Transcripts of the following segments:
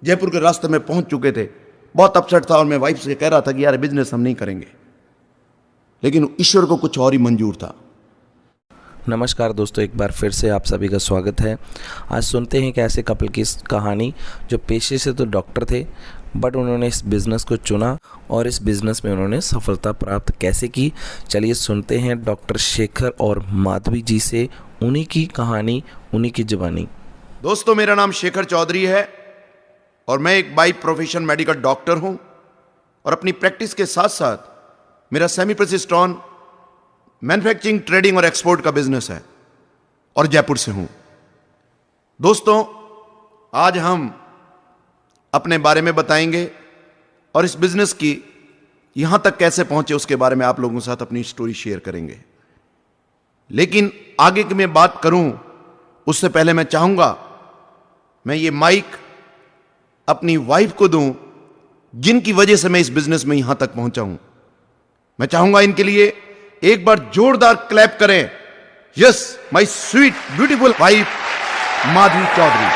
जयपुर के रास्ते में पहुंच चुके थे। बहुत अपसेट था और मैं वाइफ से कह रहा था कि यार बिजनेस हम नहीं करेंगे, लेकिन ईश्वर को कुछ और ही मंजूर था। नमस्कार दोस्तों, एक बार फिर से आप सभी का स्वागत है। आज सुनते हैं कि ऐसे कपल की कहानी जो पेशे से तो डॉक्टर थे, बट उन्होंने इस बिज़नेस को चुना और इस बिज़नेस में उन्होंने सफलता प्राप्त कैसे की। चलिए सुनते हैं डॉक्टर शेखर और माधवी जी से उन्हीं की कहानी, उन्हीं की ज़बानी। दोस्तों, मेरा नाम शेखर चौधरी है और मैं एक बाय प्रोफेशन मेडिकल डॉक्टर हूं और अपनी प्रैक्टिस के साथ साथ मेरा सेमी प्रिसिस्टॉन मैन्युफैक्चरिंग, ट्रेडिंग और एक्सपोर्ट का बिजनेस है और जयपुर से हूं। दोस्तों, आज हम अपने बारे में बताएंगे और इस बिजनेस की यहां तक कैसे पहुंचे उसके बारे में आप लोगों के साथ अपनी स्टोरी शेयर करेंगे। लेकिन आगे की मैं बात करूं उससे पहले मैं चाहूंगा मैं ये माइक अपनी वाइफ को दूं, जिनकी वजह से मैं इस बिजनेस में यहां तक पहुंचा हूं। मैं चाहूंगा इनके लिए एक बार जोरदार क्लैप करें। Yes, my sweet beautiful wife Madhavi Chaudhary.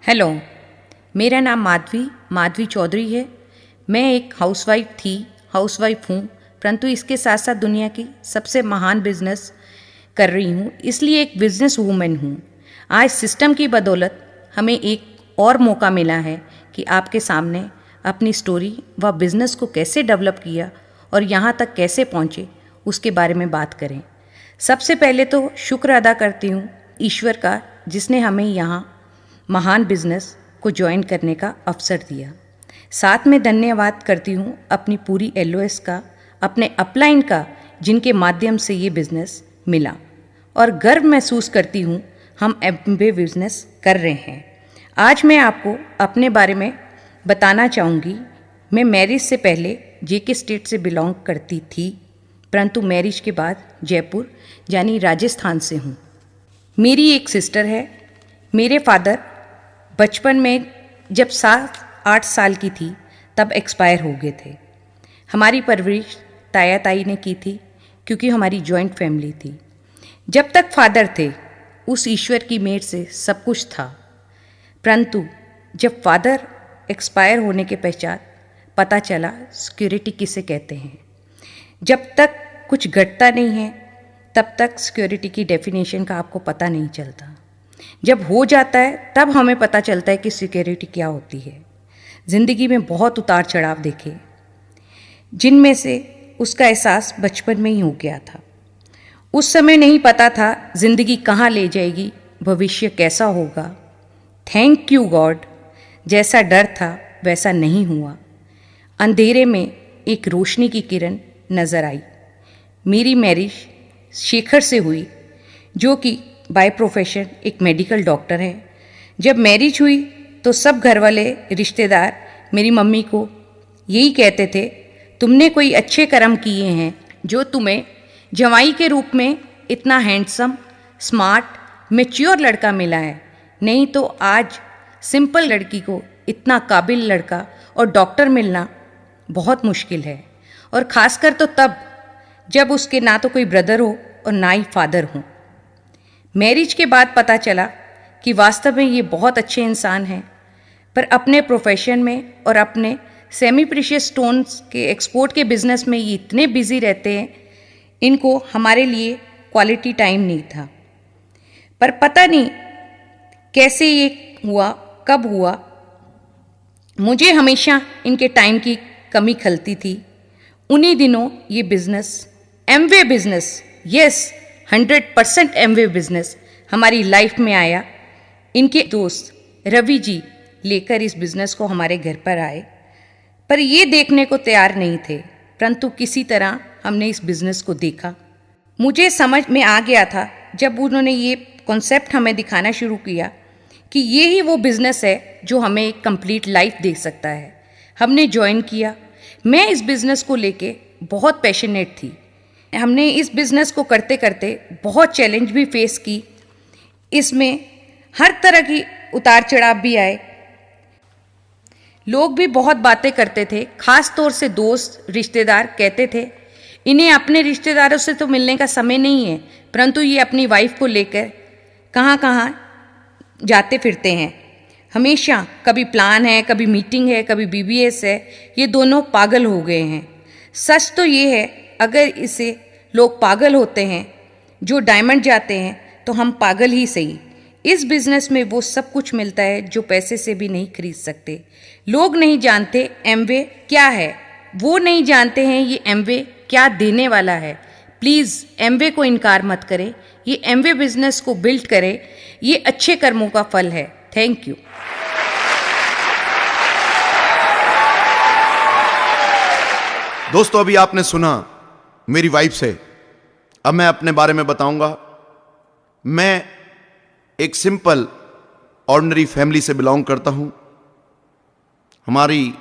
Hello, मेरा नाम माधवी चौधरी है। मैं एक हाउसवाइफ हूँ, परंतु इसके साथ साथ दुनिया की सबसे महान बिजनेस कर रही हूँ, इसलिए एक बिजनेस वूमेन हूँ। आज सिस्टम की बदौलत हमें एक और मौका मिला है कि आपके सामने अपनी स्टोरी व बिज़नेस को कैसे डेवलप किया और यहाँ तक कैसे पहुँचे उसके बारे में बात करें। सबसे पहले तो शुक्र अदा करती हूँ ईश्वर का, जिसने हमें यहाँ महान बिजनेस को ज्वाइन करने का अवसर दिया। साथ में धन्यवाद करती हूँ अपनी पूरी LOS का, अपने अपलाइन का, जिनके माध्यम से ये बिज़नेस मिला, और गर्व महसूस करती हूँ हम MBA बिज़नेस कर रहे हैं। आज मैं आपको अपने बारे में बताना चाहूँगी। मैं मैरिज से पहले JK स्टेट से बिलोंग करती थी, परंतु मैरिज के बाद जयपुर यानी राजस्थान से हूँ। मेरी एक सिस्टर है। मेरे फादर बचपन में जब 7-8 साल की थी तब एक्सपायर हो गए थे। हमारी परवरिश ताया ताई ने की थी, क्योंकि हमारी जॉइंट फैमिली थी। जब तक फादर थे उस ईश्वर की मेहर से सब कुछ था, परंतु जब फादर एक्सपायर होने के पश्चात पता चला सिक्योरिटी किसे कहते हैं। जब तक कुछ घटता नहीं है तब तक सिक्योरिटी की डेफिनेशन का आपको पता नहीं चलता। जब हो जाता है तब हमें पता चलता है कि सिक्योरिटी क्या होती है। ज़िंदगी में बहुत उतार चढ़ाव देखे, जिनमें से उसका एहसास बचपन में ही हो गया था। उस समय नहीं पता था ज़िंदगी कहाँ ले जाएगी, भविष्य कैसा होगा। थैंक यू गॉड, जैसा डर था वैसा नहीं हुआ। अंधेरे में एक रोशनी की किरण नज़र आई। मेरी मैरिज शेखर से हुई, जो कि बाय प्रोफेशन एक मेडिकल डॉक्टर है। जब मैरिज हुई तो सब घर वाले रिश्तेदार मेरी मम्मी को यही कहते थे, तुमने कोई अच्छे कर्म किए हैं जो तुम्हें जवाई के रूप में इतना हैंडसम, स्मार्ट, मैच्योर लड़का मिला है, नहीं तो आज सिंपल लड़की को इतना काबिल लड़का और डॉक्टर मिलना बहुत मुश्किल है। और ख़ासकर तो तब जब उसके ना तो कोई ब्रदर हो और ना ही फादर हो। मैरिज के बाद पता चला कि वास्तव में ये बहुत अच्छे इंसान हैं, पर अपने प्रोफेशन में और अपने सेमी प्रीशियस स्टोन्स के एक्सपोर्ट के बिज़नेस में ये इतने बिजी रहते हैं, इनको हमारे लिए क्वालिटी टाइम नहीं था। पर पता नहीं कैसे ये हुआ, कब हुआ, मुझे हमेशा इनके टाइम की कमी खलती थी। उन्हीं दिनों ये business, Amway business, yes 100% Amway business हमारी लाइफ में आया। इनके दोस्त रवि जी लेकर इस बिज़नेस को हमारे घर पर आए, पर ये देखने को तैयार नहीं थे, परंतु किसी तरह हमने इस बिज़नेस को देखा। मुझे समझ में आ गया था जब उन्होंने ये कॉन्सेप्ट हमें दिखाना शुरू किया कि ये ही वो बिज़नेस है जो हमें एक कंप्लीट लाइफ दे सकता है। हमने ज्वाइन किया। मैं इस बिज़नेस को लेके बहुत पैशनेट थी। हमने इस बिज़नेस को करते करते बहुत चैलेंज भी फेस की। इसमें हर तरह की उतार चढ़ाव भी आए। लोग भी बहुत बातें करते थे, ख़ास तौर से दोस्त रिश्तेदार कहते थे इन्हें अपने रिश्तेदारों से तो मिलने का समय नहीं है, परंतु ये अपनी वाइफ को लेकर कहाँ कहाँ जाते फिरते हैं। हमेशा कभी प्लान है, कभी मीटिंग है, कभी बीबीएस है। ये दोनों पागल हो गए हैं। सच तो ये है, अगर इसे लोग पागल होते हैं जो डायमंड जाते हैं, तो हम पागल ही सही। इस बिजनेस में वो सब कुछ मिलता है जो पैसे से भी नहीं खरीद सकते। लोग नहीं जानते एमवे क्या है, वो नहीं जानते हैं ये एमवे क्या देने वाला है। प्लीज़ एमवे को इनकार मत करें, ये एमवे बिजनेस को बिल्ड करें, ये अच्छे कर्मों का फल है। Thank you. दोस्तों, अभी आपने सुना मेरी वाइफ से। अब मैं अपने बारे में बताऊंगा। मैं एक सिंपल ऑर्डिनरी फैमिली से बिलोंग करता हूं। हमारी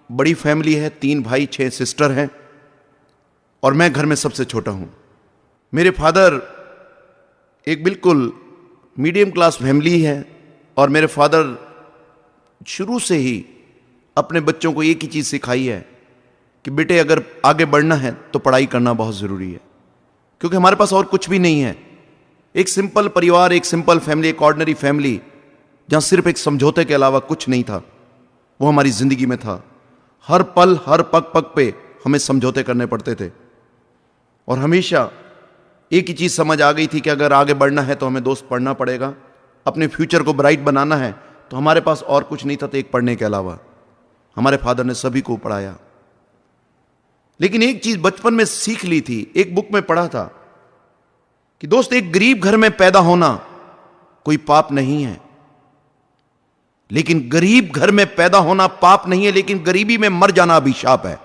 बड़ी फैमिली है, 3 भाई 6 सिस्टर हैं और मैं घर में सबसे छोटा हूं। मेरे फादर एक बिल्कुल मीडियम क्लास फैमिली है और मेरे फादर शुरू से ही अपने बच्चों को एक ही चीज़ सिखाई है कि बेटे, अगर आगे बढ़ना है तो पढ़ाई करना बहुत ज़रूरी है, क्योंकि हमारे पास और कुछ भी नहीं है। एक सिंपल परिवार, एक सिंपल फैमिली, एक ऑर्डिनरी फैमिली, जहां सिर्फ एक समझौते के अलावा कुछ नहीं था, वो हमारी जिंदगी में था। हर पल, हर पग पग पे हमें समझौते करने पड़ते थे और हमेशा एक ही चीज़ समझ आ गई थी कि अगर आगे बढ़ना है तो हमें दोस्त पढ़ना पड़ेगा। अपने फ्यूचर को ब्राइट बनाना है तो हमारे पास और कुछ नहीं था तो एक पढ़ने के अलावा। हमारे फादर ने सभी को पढ़ाया, लेकिन एक चीज़ बचपन में सीख ली थी। एक बुक में पढ़ा था कि दोस्त, एक गरीब घर में पैदा होना कोई पाप नहीं है, लेकिन गरीब घर में पैदा होना पाप नहीं है, लेकिन गरीबी में मर जाना अभिशाप है।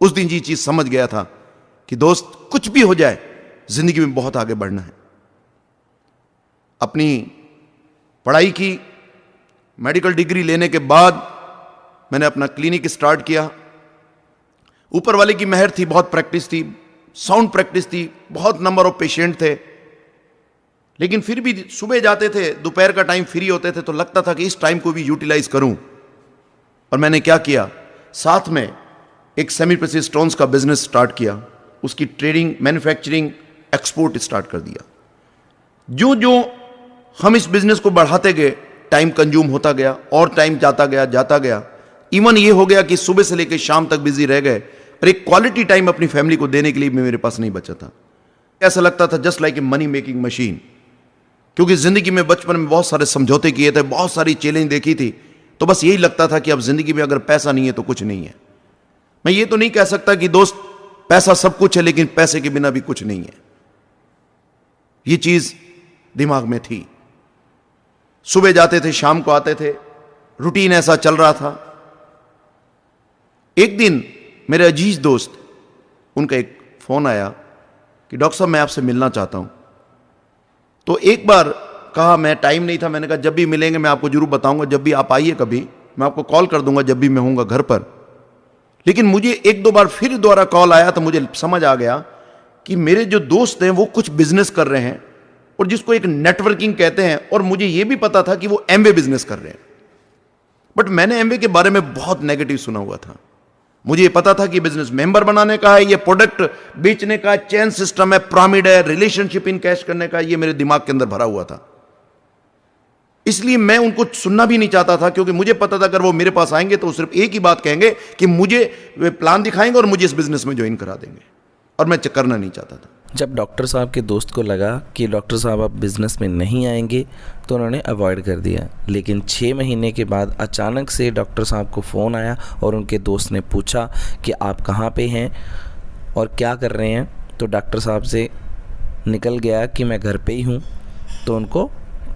उस दिन ये चीज समझ गया था कि दोस्त, कुछ भी हो जाए जिंदगी में बहुत आगे बढ़ना है। अपनी पढ़ाई की, मेडिकल डिग्री लेने के बाद मैंने अपना क्लिनिक स्टार्ट किया। ऊपर वाले की मेहर थी, बहुत प्रैक्टिस थी, साउंड प्रैक्टिस थी, बहुत नंबर ऑफ पेशेंट थे, लेकिन फिर भी सुबह जाते थे, दोपहर का टाइम फ्री होते थे, तो लगता था कि इस टाइम को भी यूटिलाइज करूं। और मैंने क्या किया, साथ में एक सेमी प्रेसिज स्टोन्स का बिजनेस स्टार्ट किया, उसकी ट्रेडिंग, मैन्युफैक्चरिंग, एक्सपोर्ट स्टार्ट कर दिया। जो जो हम इस बिजनेस को बढ़ाते गए, टाइम कंज्यूम होता गया और टाइम जाता गया। इवन ये हो गया कि सुबह से लेकर शाम तक बिजी रह गए और एक क्वालिटी टाइम अपनी फैमिली को देने के लिए भी मेरे पास नहीं बचा था। ऐसा लगता था just like a money making machine, क्योंकि जिंदगी में बचपन में बहुत सारे समझौते किए थे, बहुत सारी चैलेंज देखी थी, तो बस यही लगता था कि अब जिंदगी में अगर पैसा नहीं है तो कुछ नहीं है। मैं ये तो नहीं कह सकता कि दोस्त पैसा सब कुछ है, लेकिन पैसे के बिना भी कुछ नहीं है। ये चीज दिमाग में थी। सुबह जाते थे, शाम को आते थे, रूटीन ऐसा चल रहा था। एक दिन मेरे अजीज दोस्त, उनका एक फोन आया कि डॉक्टर साहब, मैं आपसे मिलना चाहता हूं। तो एक बार कहा, मैं टाइम नहीं था, मैंने कहा जब भी मिलेंगे मैं आपको जरूर बताऊंगा, जब भी आप आइए, कभी मैं आपको कॉल कर दूंगा जब भी मैं होऊंगा घर पर। लेकिन मुझे 1-2 बार फिर दोबारा कॉल आया तो मुझे समझ आ गया कि मेरे जो दोस्त हैं वो कुछ बिजनेस कर रहे हैं, और जिसको एक नेटवर्किंग कहते हैं, और मुझे यह भी पता था कि वो एमवे बिजनेस कर रहे हैं। बट मैंने एमवे के बारे में बहुत नेगेटिव सुना हुआ था। मुझे ये पता था कि बिजनेस मेंबर बनाने का है, ये प्रोडक्ट बेचने का, चेन सिस्टम है, पिरामिड है, रिलेशनशिप इन कैश करने का, ये मेरे दिमाग के अंदर भरा हुआ था। इसलिए मैं उनको सुनना भी नहीं चाहता था, क्योंकि मुझे पता था अगर वो मेरे पास आएंगे तो सिर्फ एक ही बात कहेंगे कि मुझे वे प्लान दिखाएंगे और मुझे इस बिजनेस में ज्वाइन करा देंगे, और मैं करना नहीं चाहता था। जब डॉक्टर साहब के दोस्त को लगा कि डॉक्टर साहब अब बिज़नेस में नहीं आएंगे तो उन्होंने अवॉइड कर दिया। लेकिन 6 महीने के बाद अचानक से डॉक्टर साहब को फ़ोन आया और उनके दोस्त ने पूछा कि आप कहाँ पे हैं और क्या कर रहे हैं। तो डॉक्टर साहब से निकल गया कि मैं घर पे ही हूँ। तो उनको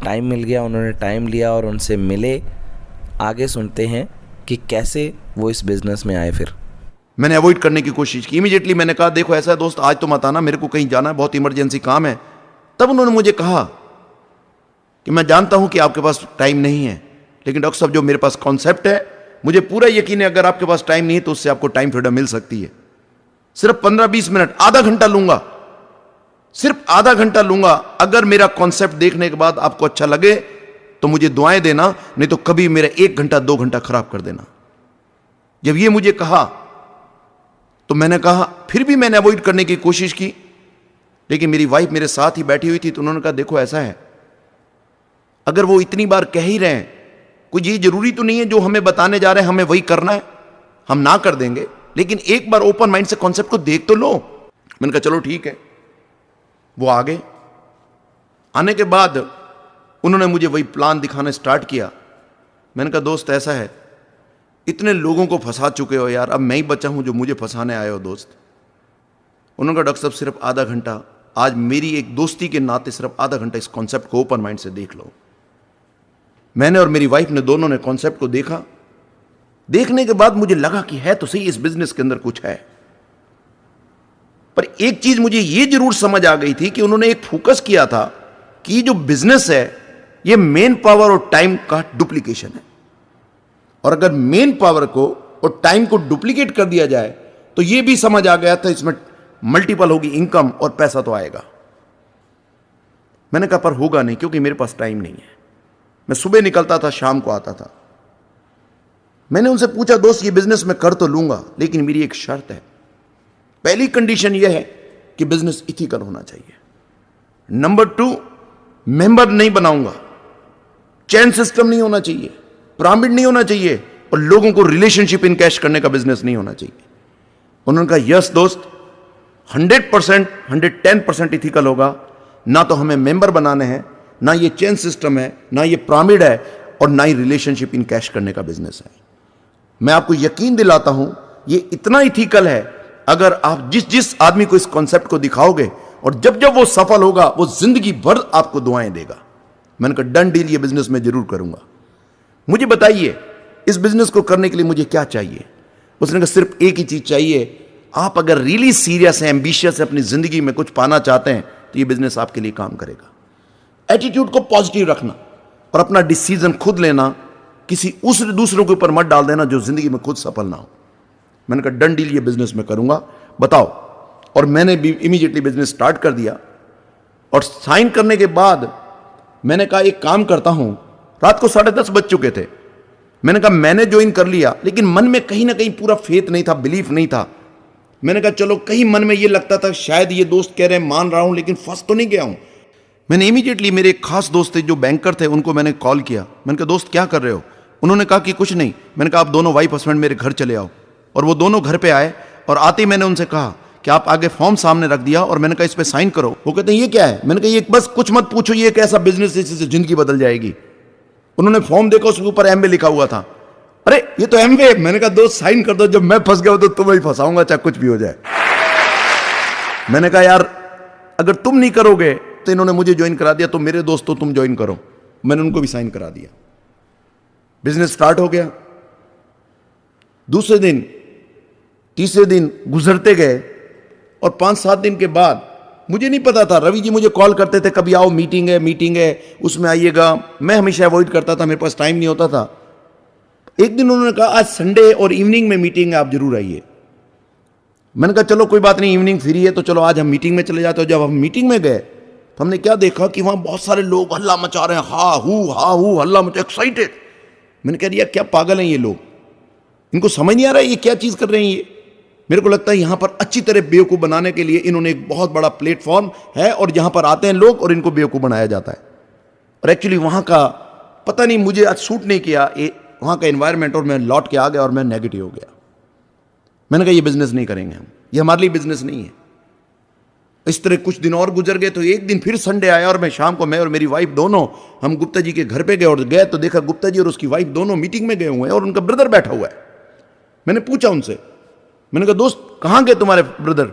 टाइम मिल गया, उन्होंने टाइम लिया और उनसे मिले। आगे सुनते हैं कि कैसे वो इस बिज़नेस में आए। फिर मैंने अवॉइड करने की कोशिश की। इमीडिएटली मैंने कहा, देखो ऐसा है दोस्त, आज तो मत आना, मेरे को कहीं जाना है, बहुत इमरजेंसी काम है। तब उन्होंने मुझे कहा कि मैं जानता हूं कि आपके पास टाइम नहीं है, लेकिन डॉक्टर साहब जो मेरे पास कॉन्सेप्ट है, मुझे पूरा यकीन है अगर आपके पास टाइम नहीं है तो उससे आपको टाइम फ्रीडम मिल सकती है। सिर्फ 15-20 मिनट, आधा घंटा लूंगा, सिर्फ आधा घंटा लूंगा। अगर मेरा कॉन्सेप्ट देखने के बाद आपको अच्छा लगे तो मुझे दुआएं देना, नहीं तो कभी मेरा 1 घंटा 2 घंटा खराब कर देना। जब ये मुझे कहा तो मैंने कहा, फिर भी मैंने अवॉइड करने की कोशिश की, लेकिन मेरी वाइफ मेरे साथ ही बैठी हुई थी। तो उन्होंने कहा, देखो ऐसा है, अगर वो इतनी बार कह ही रहे हैं, कुछ ये जरूरी तो नहीं है जो हमें बताने जा रहे हैं हमें वही करना है, हम ना कर देंगे, लेकिन एक बार ओपन माइंड से कॉन्सेप्ट को देख तो लो। मैंने कहा चलो ठीक है। वो आ गए। आने के बाद उन्होंने मुझे वही प्लान दिखाना स्टार्ट किया। मैंने कहा दोस्त ऐसा है, इतने लोगों को फंसा चुके हो यार, अब मैं ही बचा हूं जो मुझे फंसाने आए हो दोस्त। उन्होंने कहा डॉक्टर साहब सिर्फ आधा घंटा, आज मेरी एक दोस्ती के नाते सिर्फ आधा घंटा इस कॉन्सेप्ट को ओपन माइंड से देख लो। मैंने और मेरी वाइफ ने दोनों ने कॉन्सेप्ट को देखा। देखने के बाद मुझे लगा कि है तो सही, इस बिजनेस के अंदर कुछ है। पर एक चीज मुझे यह जरूर समझ आ गई थी कि उन्होंने एक फोकस किया था कि जो बिजनेस है यह मेन पावर और टाइम का डुप्लीकेशन है, और अगर मेन पावर को और टाइम को डुप्लीकेट कर दिया जाए तो यह भी समझ आ गया था इसमें मल्टीपल होगी इनकम और पैसा तो आएगा। मैंने कहा पर होगा नहीं, क्योंकि मेरे पास टाइम नहीं है। मैं सुबह निकलता था, शाम को आता था। मैंने उनसे पूछा दोस्त ये बिजनेस मैं कर तो लूंगा, लेकिन मेरी एक शर्त है। पहली कंडीशन यह है कि बिजनेस इथिकल होना चाहिए। नंबर 2, मेंबर नहीं बनाऊंगा, चेन सिस्टम नहीं होना चाहिए, पिरामिड नहीं होना चाहिए, और लोगों को रिलेशनशिप इनकैश करने का बिजनेस नहीं होना चाहिए। उन्होंने कहा यस दोस्त, 100% 110% इथिकल होगा। ना तो हमें मेंबर बनाने हैं, ना ये चेन सिस्टम है, ना ये पिरामिड है, और ना ही रिलेशनशिप इनकैश करने का बिजनेस है। मैं आपको यकीन दिलाता हूं ये इतना इथिकल है, अगर आप जिस जिस आदमी को इस कॉन्सेप्ट को दिखाओगे और जब जब वो सफल होगा वो जिंदगी भर आपको दुआएं देगा। मैंने कहा डन डील, ये बिजनेस मैं जरूर करूंगा। मुझे बताइए इस बिजनेस को करने के लिए मुझे क्या चाहिए। उसने कहा सिर्फ एक ही चीज चाहिए, आप अगर रियली सीरियस हैं, एम्बिशियस है, अपनी जिंदगी में कुछ पाना चाहते हैं तो ये बिजनेस आपके लिए काम करेगा। एटीट्यूड को पॉजिटिव रखना और अपना डिसीजन खुद लेना, किसी दूसरों के ऊपर मत डाल देना जो जिंदगी में खुद सफल ना हो। मैंने कहा डन डील, ये बिजनेस मैं करूंगा, बताओ। और मैंने भी इमीडिएटली बिजनेस स्टार्ट कर दिया। और साइन करने के बाद मैंने कहा एक काम करता हूं, रात को 10:30 बज चुके थे। मैंने कहा मैंने ज्वाइन कर लिया, लेकिन मन में कहीं ना कहीं पूरा फेथ नहीं था, बिलीफ नहीं था। मैंने कहा चलो, कहीं मन में यह लगता था शायद ये दोस्त कह रहे हैं मान रहा हूं, लेकिन फंस तो नहीं गया हूं। मैंने इमीडिएटली, मेरे एक खास दोस्त थे जो बैंकर थे, उनको मैंने कॉल किया। मैंने कहा दोस्त क्या कर रहे हो? उन्होंने कहा कि कुछ नहीं। मैंने कहा आप दोनों वाइफ हस्बैंड मेरे घर चले आओ। और वो दोनों घर पे आए, और आते ही मैंने उनसे कहा कि आप आगे फॉर्म सामने रख दिया, और मैंने कहा इस पे साइन करो। वो कहते हैं ये क्या है? मैंने कहा ये बस कुछ मत पूछो, ये एक ऐसा बिजनेस है जिससे जिंदगी बदल जाएगी। उन्होंने फॉर्म देखा, उसके ऊपर एमवे लिखा हुआ था। अरे ये तो एमवे। मैंने कहा दोस्त साइन कर दो, जब मैं फंस गया तो तुम्हें ही फंसाऊंगा, चाहे कुछ भी हो जाए। मैंने कहा यार अगर तुम नहीं करोगे तो इन्होंने मुझे ज्वाइन करा दिया, तो मेरे दोस्तों तुम ज्वाइन करो। मैंने उनको भी साइन करा दिया। बिजनेस स्टार्ट हो गया। दूसरे दिन, तीसरे दिन गुजरते गए, और 5-7 दिन के बाद, मुझे नहीं पता था, रवि जी मुझे कॉल करते थे, कभी आओ मीटिंग है उसमें आइएगा। मैं हमेशा अवॉइड करता था, मेरे पास टाइम नहीं होता था। एक दिन उन्होंने कहा आज संडे और इवनिंग में मीटिंग है, आप जरूर आइए। मैंने कहा चलो कोई बात नहीं, इवनिंग फ्री है तो चलो आज हम मीटिंग में चले जाते हो। जब हम मीटिंग में गए तो हमने क्या देखा कि वहां बहुत सारे लोग हल्ला मचा रहे हैं, हा हू हल्ला मचा, एक्साइटेड। मैंने कह दिया क्या पागल हैं ये लोग, इनको समझ नहीं आ रहा है ये क्या चीज कर रहे हैं ये। मेरे को लगता है यहां पर अच्छी तरह बेवकूफ बनाने के लिए इन्होंने एक बहुत बड़ा प्लेटफॉर्म है, और यहां पर आते हैं लोग और इनको बेवकूफ बनाया जाता है। और एक्चुअली वहां का पता नहीं मुझे आज सूट नहीं किया वहां का एनवायरमेंट, और मैं लौट के आ गया और मैं नेगेटिव हो गया। मैंने कहा ये बिजनेस नहीं करेंगे हम, ये हमारे लिए बिजनेस नहीं है। इस तरह कुछ दिन और गुजर गए, तो एक दिन फिर संडे आया, और मैं शाम को, मैं और मेरी वाइफ दोनों, हम गुप्ता जी के घर पे गए, और गए तो देखा गुप्ता जी और उसकी वाइफ दोनों मीटिंग में गए हुए हैं, और उनका ब्रदर बैठा हुआ है। मैंने पूछा उनसे, मैंने कहा दोस्त कहां गए तुम्हारे ब्रदर?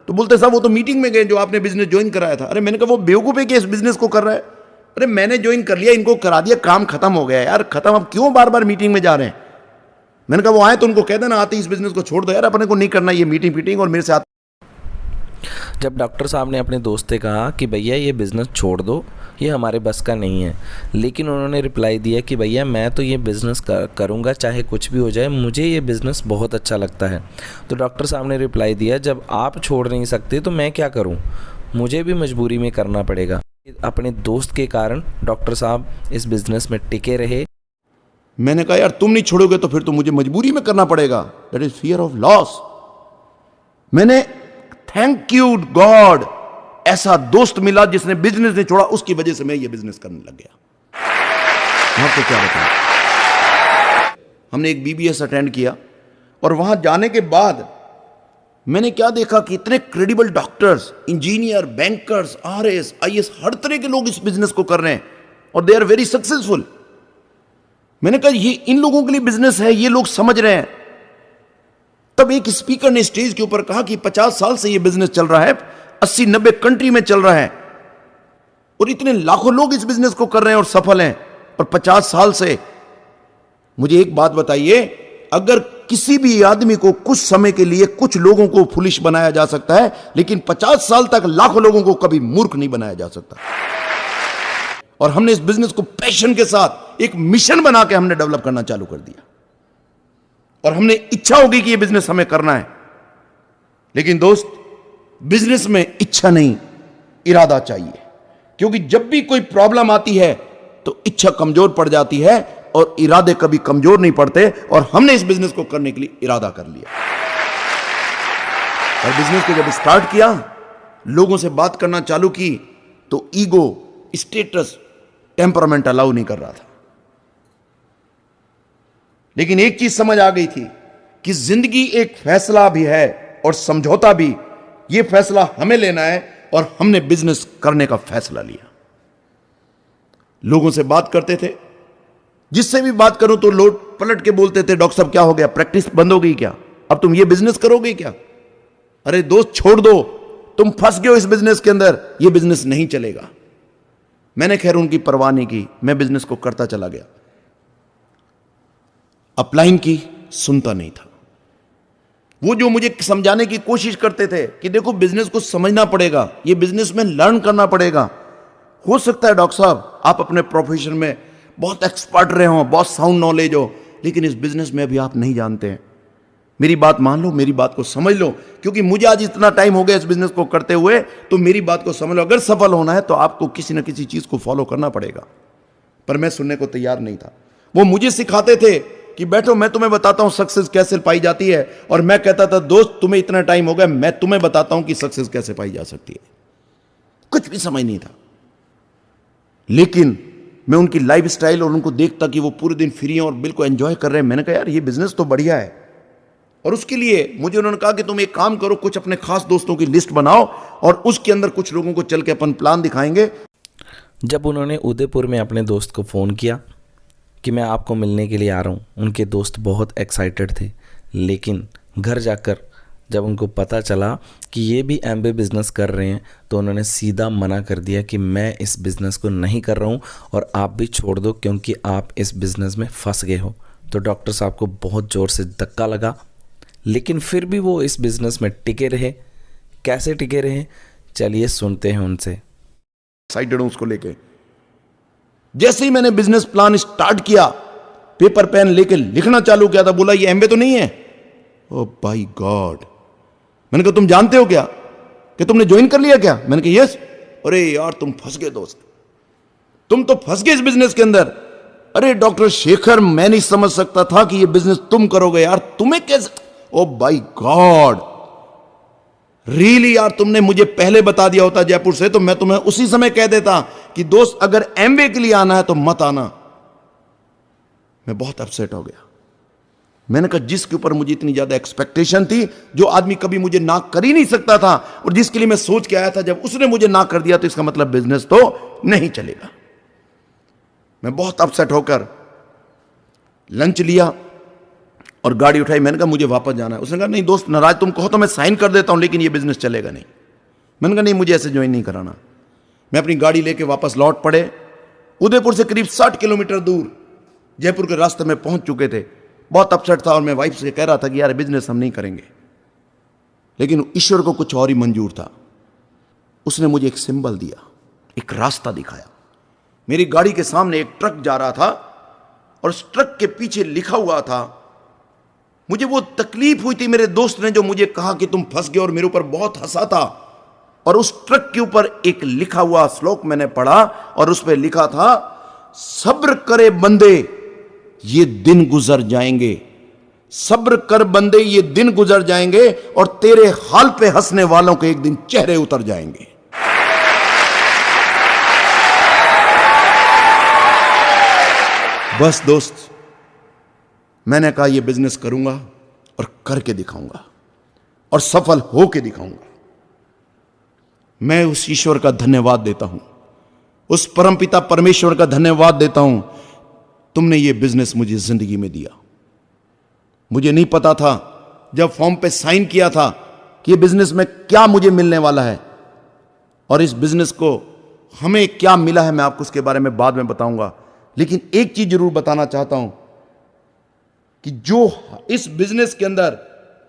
तो बोलते साहब वो तो मीटिंग में गए जो आपने बिजनेस ज्वाइन कराया था। अरे मैंने कहा वो बेवकूफ है कि इस बिजनेस को कर रहा है? अरे मैंने ज्वाइन कर लिया, इनको करा दिया, काम खत्म हो गया यार, खत्म, अब क्यों बार बार मीटिंग में जा रहे हैं? मैंने कहा वो आए तो उनको कह देना आते इस बिजनेस को छोड़ दो यार, अपने को नहीं करना ये मीटिंग फीटिंग, और मेरे से जब डॉक्टर साहब ने अपने दोस्त से कहा कि भैया ये बिज़नेस छोड़ दो, ये हमारे बस का नहीं है, लेकिन उन्होंने रिप्लाई दिया कि भैया मैं तो ये बिज़नेस करूँगा चाहे कुछ भी हो जाए, मुझे ये बिज़नेस बहुत अच्छा लगता है। तो डॉक्टर साहब ने रिप्लाई दिया जब आप छोड़ नहीं सकते तो मैं क्या करूँ, मुझे भी मजबूरी में करना पड़ेगा। अपने दोस्त के कारण डॉक्टर साहब इस बिज़नेस में टिके रहे। मैंने कहा यार तुम नहीं छोड़ोगे तो फिर तो मुझे मजबूरी में करना पड़ेगा, that is fear of loss. मैंने थैंक यू गॉड ऐसा दोस्त मिला जिसने बिजनेस नहीं छोड़ा, उसकी वजह से मैं ये बिजनेस करने लग गया। आपको क्या बताऊं। हमने एक बीबीएस अटेंड किया और वहां जाने के बाद मैंने क्या देखा कि इतने credible doctors, engineer, bankers, RS, IAS, हर तरह के लोग इस बिजनेस को कर रहे हैं और दे आर वेरी सक्सेसफुल। मैंने कहा ये इन लोगों के लिए बिजनेस है, ये लोग समझ रहे हैं। तब एक स्पीकर ने स्टेज के ऊपर कहा कि 50 साल से ये बिजनेस चल रहा है, 80-90 कंट्री में चल रहा है और इतने लाखों लोग इस बिजनेस को कर रहे हैं और सफल हैं। और 50 साल से मुझे एक बात बताइए, अगर किसी भी आदमी को कुछ समय के लिए कुछ लोगों को फुलिश बनाया जा सकता है, लेकिन 50 साल तक लाखों लोगों को कभी मूर्ख नहीं बनाया जा सकता। और हमने इस बिजनेस को पैशन के साथ एक मिशन बना के हमने डेवलप करना चालू कर दिया और हमने इच्छा होगी कि यह बिजनेस हमें करना है। लेकिन दोस्त, बिजनेस में इच्छा नहीं, इरादा चाहिए, क्योंकि जब भी कोई प्रॉब्लम आती है तो इच्छा कमजोर पड़ जाती है और इरादे कभी कमजोर नहीं पड़ते। और हमने इस बिजनेस को करने के लिए इरादा कर लिया और बिजनेस को जब स्टार्ट किया, लोगों से बात करना चालू की, तो ईगो, स्टेटस, टेम्परामेंट अलाउ नहीं कर रहा था। लेकिन एक चीज समझ आ गई थी कि जिंदगी एक फैसला भी है और समझौता भी। यह फैसला हमें लेना है और हमने बिजनेस करने का फैसला लिया। लोगों से बात करते थे, जिससे भी बात करूं तो लोग पलट के बोलते थे, डॉक्टर साहब क्या हो गया, प्रैक्टिस बंद हो गई क्या, अब तुम ये बिजनेस करोगे क्या? अरे दोस्त छोड़ दो, तुम फंस गए हो इस बिजनेस के अंदर, ये बिजनेस नहीं चलेगा। मैंने खैर उनकी परवाह नहीं की, मैं बिजनेस को करता चला गया। अपलाइन की, सुनता नहीं था। वो जो मुझे समझाने की कोशिश करते थे कि देखो बिजनेस को समझना पड़ेगा, ये बिजनेस में लर्न करना पड़ेगा। हो सकता है डॉक्टर साहब आप अपने प्रोफेशन में बहुत एक्सपर्ट रहे हो, बहुत साउंड नॉलेज हो, लेकिन इस बिजनेस में अभी आप नहीं जानते हैं। मेरी बात मान लो, मेरी बात को समझ लो, क्योंकि मुझे आज इतना टाइम हो गया इस बिजनेस को करते हुए, तो मेरी बात को समझ लो। अगर सफल होना है तो आपको किसी ना किसी चीज को फॉलो करना पड़ेगा। पर मैं सुनने को तैयार नहीं था। वो मुझे सिखाते थे कि बैठो मैं तुम्हें बताता हूं सक्सेस कैसे पाई जाती है, और मैं कहता था दोस्त तुम्हें इतना टाइम हो गया, मैं तुम्हें बताता हूं कि सक्सेस कैसे पाई जा सकती है। कुछ भी समझ नहीं था, लेकिन मैं उनकी लाइफ स्टाइल और उनको देखता कि वो पूरे दिन फ्री हैं और बिल्कुल एंजॉय कर रहे हैं। मैंने कहा यार ये बिजनेस तो बढ़िया है। और उसके लिए मुझे उन्होंने कहा कि तुम एक काम करो, कुछ अपने खास दोस्तों की लिस्ट बनाओ और उसके अंदर कुछ लोगों को चल के अपन प्लान दिखाएंगे। जब उन्होंने उदयपुर में अपने दोस्त को फ़ोन किया कि मैं आपको मिलने के लिए आ रहा हूँ, उनके दोस्त बहुत एक्साइटेड थे। लेकिन घर जाकर जब उनको पता चला कि ये भी एमबीए बिज़नेस कर रहे हैं, तो उन्होंने सीधा मना कर दिया कि मैं इस बिज़नेस को नहीं कर रहा हूँ और आप भी छोड़ दो, क्योंकि आप इस बिज़नेस में फंस गए हो। तो डॉक्टर साहब को बहुत ज़ोर से धक्का लगा, लेकिन फिर भी वो इस बिज़नेस में टिके रहे। कैसे टिके रहे, चलिए सुनते हैं उनसे। एक्साइटेड हूं उसको लेके। जैसे ही मैंने बिजनेस प्लान स्टार्ट किया, पेपर पेन लेके लिखना चालू किया था, बोला ये एमबीए तो नहीं है। ओ बाय गॉड, मैंने कहा तुम जानते हो क्या कि तुमने ज्वाइन कर लिया क्या? मैंने कहा यस। अरे यार तुम फंस गए दोस्त, तुम तो फंस गए इस बिजनेस के अंदर। अरे डॉक्टर शेखर, मैं नहीं समझ सकता था कि ये बिजनेस तुम करोगे यार, तुम्हें कैसे? ओ बाय गॉड, रियली यार तुमने मुझे पहले बता दिया होता जयपुर से, तो मैं तुम्हें उसी समय कह देता कि दोस्त अगर एमबीए के लिए आना है तो मत आना। मैं बहुत अपसेट हो गया। मैंने कहा जिसके ऊपर मुझे इतनी ज्यादा एक्सपेक्टेशन थी, जो आदमी कभी मुझे ना कर ही नहीं सकता था और जिसके लिए मैं सोच के आया था, जब उसने मुझे ना कर दिया तो इसका मतलब बिजनेस तो नहीं चलेगा। मैं बहुत अपसेट होकर लंच लिया और गाड़ी उठाई। मैंने कहा मुझे वापस जाना है। उसने कहा नहीं दोस्त, नाराज तुम कहो तो मैं साइन कर देता हूं, लेकिन ये बिजनेस चलेगा नहीं। मैंने कहा नहीं, मुझे ऐसे ज्वाइन नहीं कराना। मैं अपनी गाड़ी लेके वापस लौट पड़े। उदयपुर से करीब 60 किलोमीटर दूर जयपुर के रास्ते में पहुंच चुके थे। बहुत अपसेट था और मैं वाइफ से कह रहा था कि यार बिजनेस हम नहीं करेंगे, लेकिन ईश्वर को कुछ और ही मंजूर था। उसने मुझे एक सिंबल दिया, एक रास्ता दिखाया। मेरी गाड़ी के सामने एक ट्रक जा रहा था और उस ट्रक के पीछे लिखा हुआ था, मुझे वो तकलीफ हुई थी मेरे दोस्त ने जो मुझे कहा कि तुम फंस गए और मेरे ऊपर बहुत हंसा था। और उस ट्रक के ऊपर एक लिखा हुआ श्लोक मैंने पढ़ा और उस पर लिखा था, सब्र करे बंदे ये दिन गुजर जाएंगे, सब्र कर बंदे ये दिन गुजर जाएंगे और तेरे हाल पे हंसने वालों के एक दिन चेहरे उतर जाएंगे। बस दोस्त, मैंने कहा ये बिजनेस करूंगा और करके दिखाऊंगा और सफल होके दिखाऊंगा। मैं उस ईश्वर का धन्यवाद देता हूं, उस परमपिता परमेश्वर का धन्यवाद देता हूं। तुमने ये बिजनेस मुझे जिंदगी में दिया। मुझे नहीं पता था जब फॉर्म पे साइन किया था कि ये बिजनेस में क्या मुझे मिलने वाला है और इस बिजनेस को हमें क्या मिला है, मैं आपको उसके बारे में बाद में बताऊंगा। लेकिन एक चीज जरूर बताना चाहता हूं कि जो इस बिजनेस के अंदर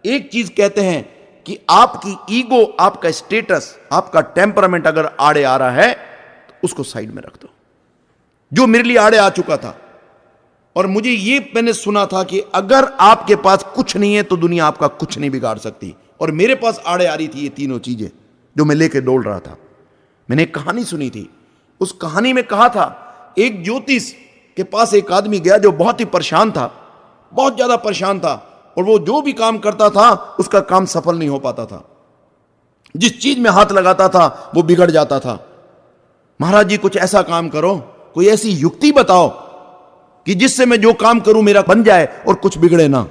एक चीज कहते हैं कि आपकी ईगो, आपका स्टेटस, आपका टेम्परामेंट अगर आड़े आ रहा है तो उसको साइड में रख दो। जो मेरे लिए आड़े आ चुका था, और मुझे ये मैंने सुना था कि अगर आपके पास कुछ नहीं है तो दुनिया आपका कुछ नहीं बिगाड़ सकती, और मेरे पास आड़े आ रही थी ये तीनों चीजें जो मैं लेके डोल रहा था। मैंने एक कहानी सुनी थी, उस कहानी में कहा था एक ज्योतिष के पास एक आदमी गया जो बहुत ही परेशान था, बहुत ज्यादा परेशान था, और वो जो भी काम करता था उसका काम सफल नहीं हो पाता था। जिस चीज में हाथ लगाता था वो बिगड़ जाता था। महाराज जी कुछ ऐसा काम करो, कोई ऐसी युक्ति बताओ कि जिससे मैं जो काम करूं मेरा बन जाए और कुछ बिगड़े ना।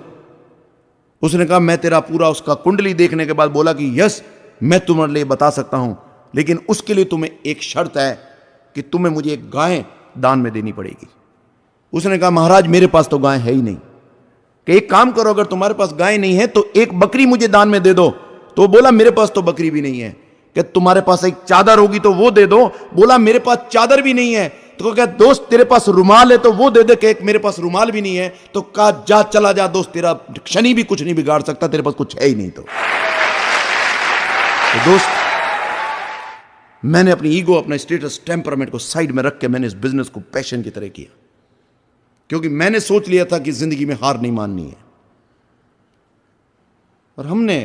उसने कहा मैं तेरा पूरा उसका कुंडली देखने के बाद बोला कि यस, मैं तुम्हारे लिए बता सकता हूं, लेकिन उसके लिए तुम्हें एक शर्त है कि तुम्हें मुझे एक गाय दान में देनी पड़ेगी। उसने कहा महाराज मेरे पास तो गाय है ही नहीं। कि एक काम करो, अगर तुम्हारे पास गाय नहीं है तो एक बकरी मुझे दान में दे दो। तो बोला मेरे पास तो बकरी भी नहीं है। कि तुम्हारे पास एक चादर होगी तो वो दे दो। बोला मेरे पास चादर भी नहीं है। तो क्या दोस्त तेरे पास रुमाल है तो वो दे दे। कि मेरे पास रुमाल भी नहीं है। तो कहा जा चला जा दोस्त, तेरा शनि भी कुछ नहीं बिगाड़ सकता, तेरे पास कुछ है ही नहीं। तो दोस्त, मैंने अपनी ईगो, अपना स्टेटस, टेम्परामेंट को साइड में रख के मैंने इस बिजनेस को पैशन की तरह किया, क्योंकि मैंने सोच लिया था कि जिंदगी में हार नहीं माननी है। और हमने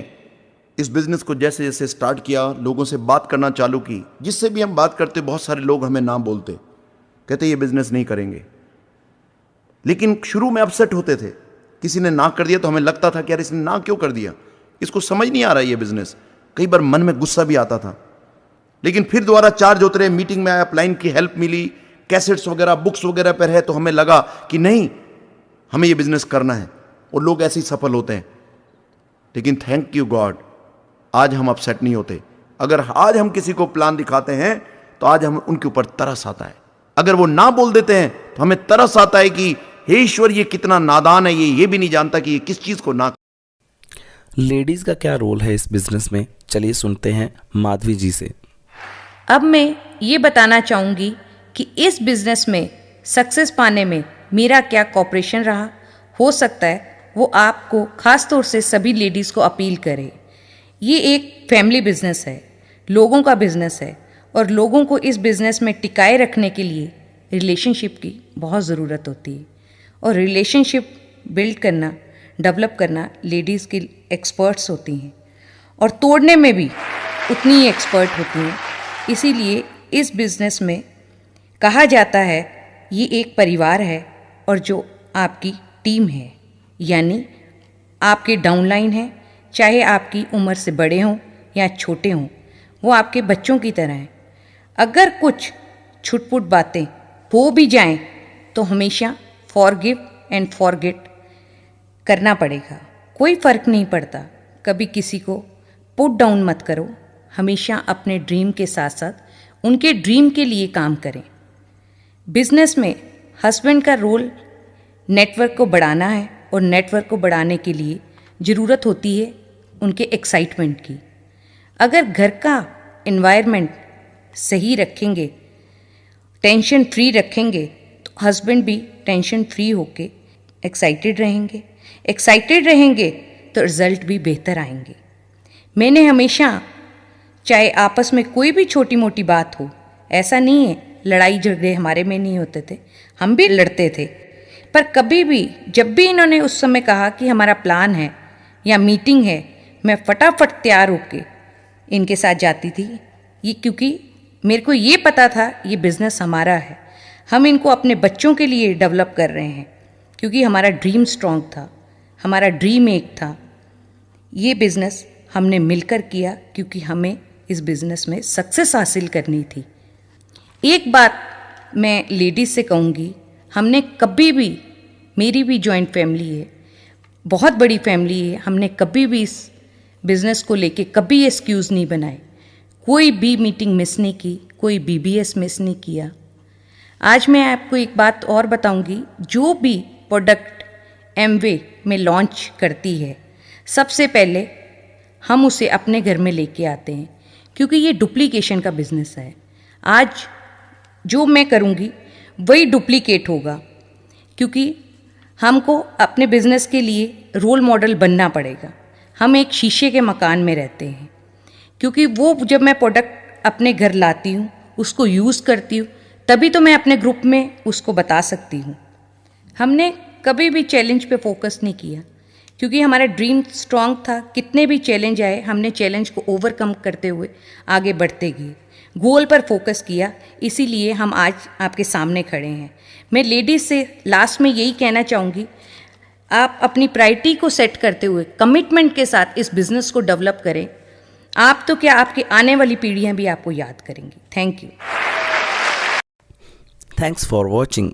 इस बिजनेस को जैसे जैसे स्टार्ट किया, लोगों से बात करना चालू की। जिससे भी हम बात करते बहुत सारे लोग हमें ना बोलते, कहते ये बिजनेस नहीं करेंगे। लेकिन शुरू में अपसेट होते थे, किसी ने ना कर दिया तो हमें लगता था कि यार इसने ना क्यों कर दिया, इसको समझ नहीं आ रहा ये बिजनेस। कई बार मन में गुस्सा भी आता था। लेकिन फिर दोबारा चार्ज होते रहे, मीटिंग में अपलाइन की हेल्प मिली, कैसेट्स वगैरह, बुक्स वगैरह पर है, तो हमें लगा कि नहीं हमें ये बिजनेस करना है, और लोग ऐसे ही सफल होते हैं। लेकिन थैंक यू गॉड, आज हम अपसेट नहीं होते। अगर आज हम किसी को प्लान दिखाते हैं तो आज हम उनके ऊपर तरस आता है। अगर वो ना बोल देते हैं तो हमें तरस आता है कि हे ईश्वर ये कितना नादान है, ये भी नहीं जानता कि ये किस चीज को ना। लेडीज़ का क्या रोल है इस बिजनेस में, चलिए सुनते हैं माधवी जी से। अब मैं ये बताना चाहूँगी कि इस बिज़नेस में सक्सेस पाने में मेरा क्या कॉपरेशन रहा। हो सकता है वो आपको ख़ास तौर से सभी लेडीज़ को अपील करे। ये एक फैमिली बिजनेस है, लोगों का बिजनेस है, और लोगों को इस बिज़नेस में टिकाए रखने के लिए रिलेशनशिप की बहुत ज़रूरत होती है। और रिलेशनशिप बिल्ड करना, डेवलप करना लेडीज़ की एक्सपर्ट्स होती हैं, और तोड़ने में भी उतनी ही एक्सपर्ट होती हैं। इसीलिए इस बिज़नेस में कहा जाता है ये एक परिवार है, और जो आपकी टीम है, यानी आपके डाउनलाइन है, चाहे आपकी उम्र से बड़े हों या छोटे हों, वो आपके बच्चों की तरह हैं। अगर कुछ छुटपुट बातें हो भी जाएं तो हमेशा फॉरगिव एंड फॉरगेट करना पड़ेगा। कोई फ़र्क नहीं पड़ता, कभी किसी को पुट डाउन मत करो। हमेशा अपने ड्रीम के साथ साथ उनके ड्रीम के लिए काम करें। बिजनेस में हस्बैंड का रोल नेटवर्क को बढ़ाना है, और नेटवर्क को बढ़ाने के लिए ज़रूरत होती है उनके एक्साइटमेंट की। अगर घर का एनवायरनमेंट सही रखेंगे, टेंशन फ्री रखेंगे, तो हस्बैंड भी टेंशन फ्री होके एक्साइटेड रहेंगे तो रिज़ल्ट भी बेहतर आएंगे। मैंने हमेशा, चाहे आपस में कोई भी छोटी मोटी बात हो, ऐसा नहीं है लड़ाई झगड़े हमारे में नहीं होते थे, हम भी लड़ते थे, पर कभी भी जब भी इन्होंने उस समय कहा कि हमारा प्लान है या मीटिंग है, मैं फटाफट तैयार होके इनके साथ जाती थी। ये क्योंकि मेरे को ये पता था ये बिज़नेस हमारा है, हम इनको अपने बच्चों के लिए डेवलप कर रहे हैं, क्योंकि हमारा ड्रीम स्ट्रॉन्ग था, हमारा ड्रीम एक था। ये बिज़नेस हमने मिलकर किया क्योंकि हमें इस बिज़नेस में सक्सेस हासिल करनी थी। एक बात मैं लेडीज़ से कहूँगी, हमने कभी भी, मेरी भी जॉइंट फैमिली है, बहुत बड़ी फैमिली है, हमने कभी भी इस बिज़नेस को लेके कभी एक्सक्यूज़ नहीं बनाए, कोई भी मीटिंग मिस नहीं की, कोई BBS मिस नहीं किया। आज मैं आपको एक बात और बताऊंगी, जो भी प्रोडक्ट एमवे में लॉन्च करती है सबसे पहले हम उसे अपने घर में लेके आते हैं, क्योंकि ये डुप्लीकेशन का बिज़नेस है। आज जो मैं करूँगी वही डुप्लीकेट होगा, क्योंकि हमको अपने बिज़नेस के लिए रोल मॉडल बनना पड़ेगा। हम एक शीशे के मकान में रहते हैं, क्योंकि वो जब मैं प्रोडक्ट अपने घर लाती हूँ, उसको यूज़ करती हूँ, तभी तो मैं अपने ग्रुप में उसको बता सकती हूँ। हमने कभी भी चैलेंज पे फोकस नहीं किया, क्योंकि हमारा ड्रीम स्ट्रांग था। कितने भी चैलेंज आए, हमने चैलेंज को ओवरकम करते हुए आगे बढ़ते गए, गोल पर फोकस किया, इसीलिए हम आज आपके सामने खड़े हैं। मैं लेडीज़ से लास्ट में यही कहना चाहूँगी, आप अपनी प्रायोरिटी को सेट करते हुए कमिटमेंट के साथ इस बिज़नेस को डेवलप करें। आप तो क्या, आपकी आने वाली पीढ़ियाँ भी आपको याद करेंगी। Thank you. Thanks for watching.